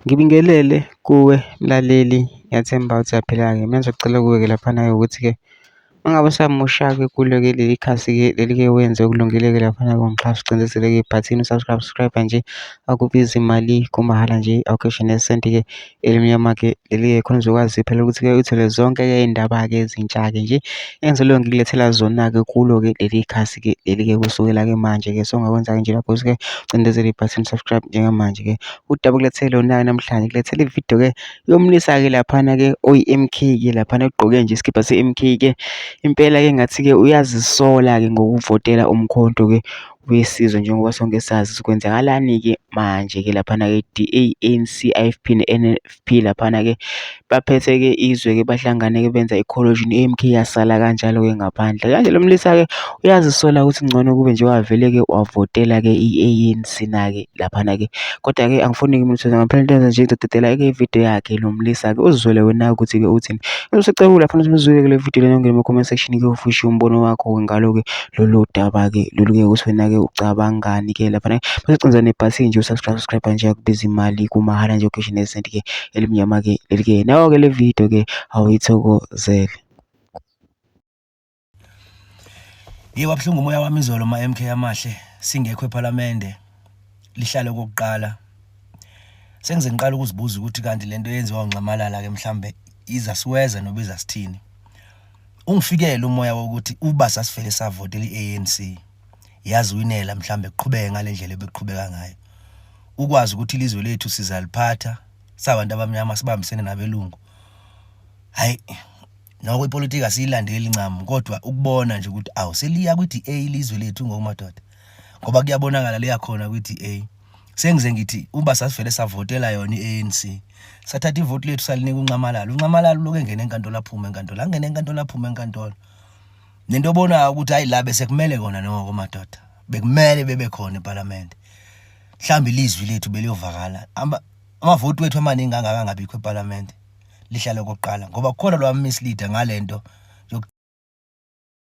Ngibingelele kuwe mlaleli, ngiyathemba ukuthi uyaphila-ke. Mina ngizocela kuwe-ke laphana-ke ukuthi-ke uma ngabe usamusha-ke kulo-ke leli khasi-ke leli-ke wenze okulungile-ke laphana-ke ungixhase ucindezele-ke ibhathini subscribe nje, akubizi imali, kumahhala nje, awukhishwa nesenti-ke elimnyama-ke leli-ke khona uzokwazi phela ukuthi-ke uthole zonke-ke iy'ndaba-ke ezintsha-ke nje engizobe ngikulethela zona-ke kulo-ke leli khasi-ke leli-ke kusukela-ke manje-ke. So ongakwenza-ke nje lapho ukuthi-ke ucindezele ibhathini subscribe njengamanje-ke. Udaba kulethele lona namhlanje, kulethele ividiyo-ke yomlisa-ke laphana-ke oyi-M_K-ke laphana egqoke nje isikibha se-M_K-ke. Impela-ke engathi-ke uyazisola-ke ngokuvotela umkhonto-ke wesizwe njengoba sonke sazi kwenzakalani-ke manje-ke laphana-ke ANC, I_F_P ne-N_F_P laphana-ke baphethe-ke izwe-ke bahlangane-ke benza i-coalition, i-A_M_K yasala kanjalo-ke ngaphandle. Kanje lo mlisa-ke uyazisola ukuthi ngcono kube nje wavele-ke wavotela-ke i-ANC na-ke laphana-ke. Kodwa-ke angifuni-ke mina ukuthi ngaphandle into nje ngizodedela-ke ividiyo yakhe lo mlisa-ke uzwele wena ukuthi-ke uthini. Usecela lapha uzwile le video lena ongene mu-comment section-ke ufishe umbono wakho-ke ngalo-ke lolu daba-ke lolu-ke ukuthi wena-ke ucabangani-ke laphana. Bese ucinza nebhasi nje usubscribe nje akubiza imali, kumahhala nje ukhishwa nesenti-ke elimnyama-ke leli-ke. Nayo-ke le video-ke awuyithokozele. Yiwa buhlungu umoya wami izolo ma-M_K amahle singekho ephalamende lihlale kokuqala. Sengize ngiqala ukuzibuza ukuthi kanti lento yenziwa uNxamalala-ke mhlambe iza siweza noba iza sithini. Ungifikele umoya wokuthi uba sasivele savotela i-ANC yazi winela mhlambe kuqhubeke ngale ndlela ebeqhubeka ngayo. Ukwazi ukuthi ilizwe lethu sizaliphatha sabantu abamnyama sibambisene nabelungu. Hayi noko ipolitiki asiyilandeli ncamo, kodwa ukubona nje ukuthi awu seliya kwi-DA ilizwe lethu ngokumadoda, ngoba kuyabonakala liyakhona kwi-DA. Sengize ngithi uba sasivele savotela yona i-ANC sathatha ivoti lethu salinika uNxamalala. uNxamalala uloku engene enkantolo aphume enkantolo, angene enkantolo aphume enkantolo. Nento obonayo ukuthi hayi la bese kumele kona noko madoda bekumele bebe khona eParliament. Mhlawumbe ilizwi lethu beliyovakala, amavoti wethu amaningi angaka ngabikho eParliament lihlale kokuqala ngoba kukhona lo misleader ngalento